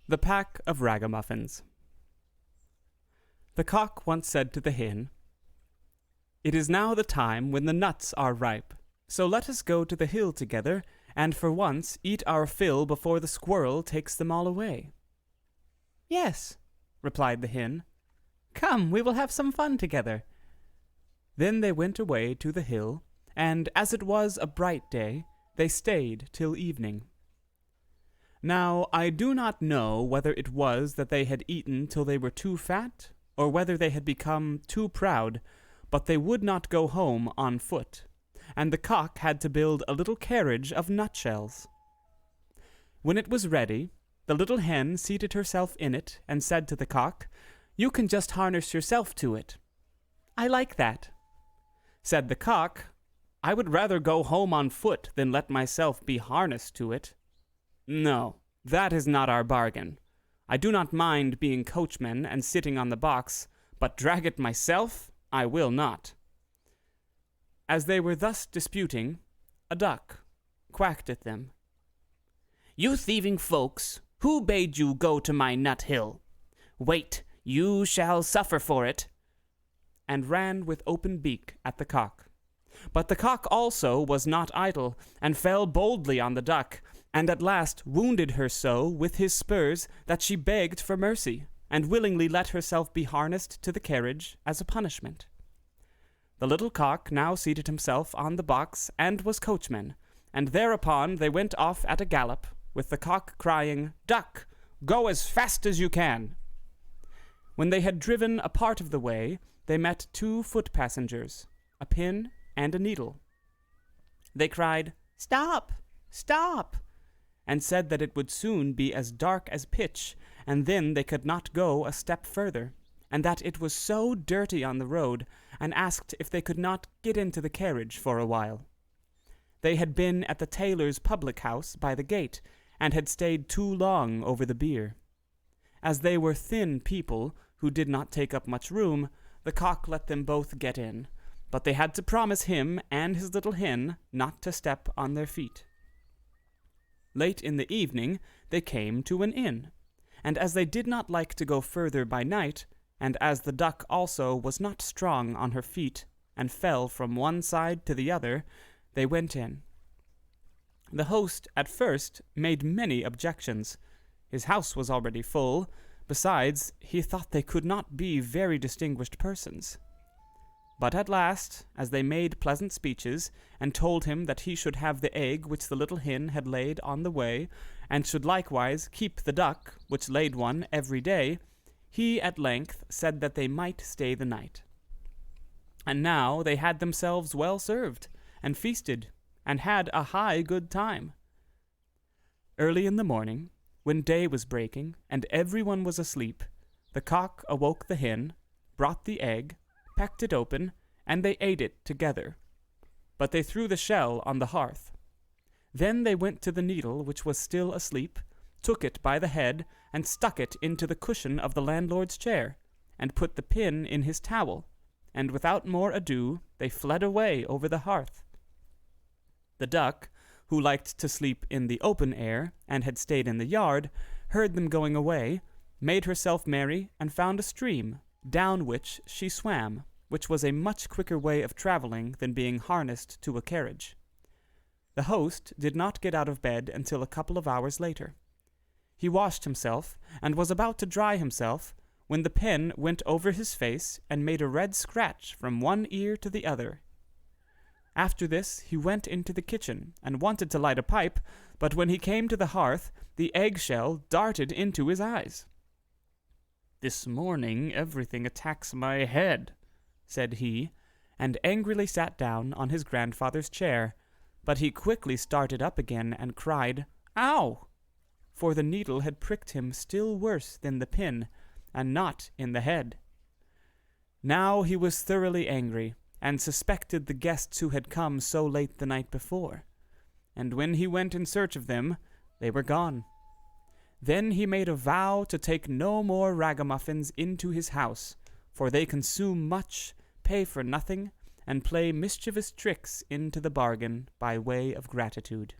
The Pack of Ragamuffins. The cock once said to the hen, "It is now the time when the nuts are ripe, so let us go to the hill together, and for once eat our fill before the squirrel takes them all away." "Yes," replied the hen. "Come, we will have some fun together." Then they went away to the hill, and as it was a bright day, they stayed till evening. Now I do not know whether it was that they had eaten till they were too fat, or whether they had become too proud, but they would not go home on foot, and the cock had to build a little carriage of nutshells. When it was ready, the little hen seated herself in it, and said to the cock, "You can just harness yourself to it." "I like that." Said the cock, "I would rather go home on foot than let myself be harnessed to it." "No, that is not our bargain. I do not mind being coachman and sitting on the box, but drag it myself I will not." As they were thus disputing, a duck quacked at them. "You thieving folks, who bade you go to my nut hill? Wait, you shall suffer for it," and ran with open beak at the cock. But the cock also was not idle, and fell boldly on the duck, and at last wounded her so with his spurs that she begged for mercy, and willingly let herself be harnessed to the carriage as a punishment. The little cock now seated himself on the box and was coachman, and thereupon they went off at a gallop, with the cock crying, "Duck, go as fast as you can." When they had driven a part of the way, they met two foot passengers, a pin and a needle. They cried, "Stop! Stop!" and said that it would soon be as dark as pitch, and then they could not go a step further, and that it was so dirty on the road, and asked if they could not get into the carriage for a while. They had been at the tailor's public house by the gate, and had stayed too long over the beer. As they were thin people, who did not take up much room, the cock let them both get in, but they had to promise him and his little hen not to step on their feet. Late in the evening they came to an inn, and as they did not like to go further by night, and as the duck also was not strong on her feet, and fell from one side to the other, they went in. The host at first made many objections. His house was already full. Besides, he thought they could not be very distinguished persons. But at last, as they made pleasant speeches, and told him that he should have the egg which the little hen had laid on the way, and should likewise keep the duck, which laid one every day, he at length said that they might stay the night. And now they had themselves well served, and feasted, and had a high good time. Early in the morning, when day was breaking, and everyone was asleep, the cock awoke the hen, brought the egg, pecked it open, and they ate it together. But they threw the shell on the hearth. Then they went to the needle, which was still asleep, took it by the head, and stuck it into the cushion of the landlord's chair, and put the pin in his towel, and without more ado they fled away over the hearth. The duck, who liked to sleep in the open air, and had stayed in the yard, heard them going away, made herself merry, and found a stream, down which she swam, which was a much quicker way of traveling than being harnessed to a carriage. The host did not get out of bed until a couple of hours later. He washed himself, and was about to dry himself, when the pen went over his face and made a red scratch from one ear to the other. After this he went into the kitchen, and wanted to light a pipe, but when he came to the hearth, the eggshell darted into his eyes. "This morning everything attacks my head," said he, and angrily sat down on his grandfather's chair, but he quickly started up again and cried, "Ow!" for the needle had pricked him still worse than the pin, and not in the head. Now he was thoroughly angry, and suspected the guests who had come so late the night before, and when he went in search of them, they were gone. Then he made a vow to take no more ragamuffins into his house, for they consume much, pay for nothing, and play mischievous tricks into the bargain by way of gratitude.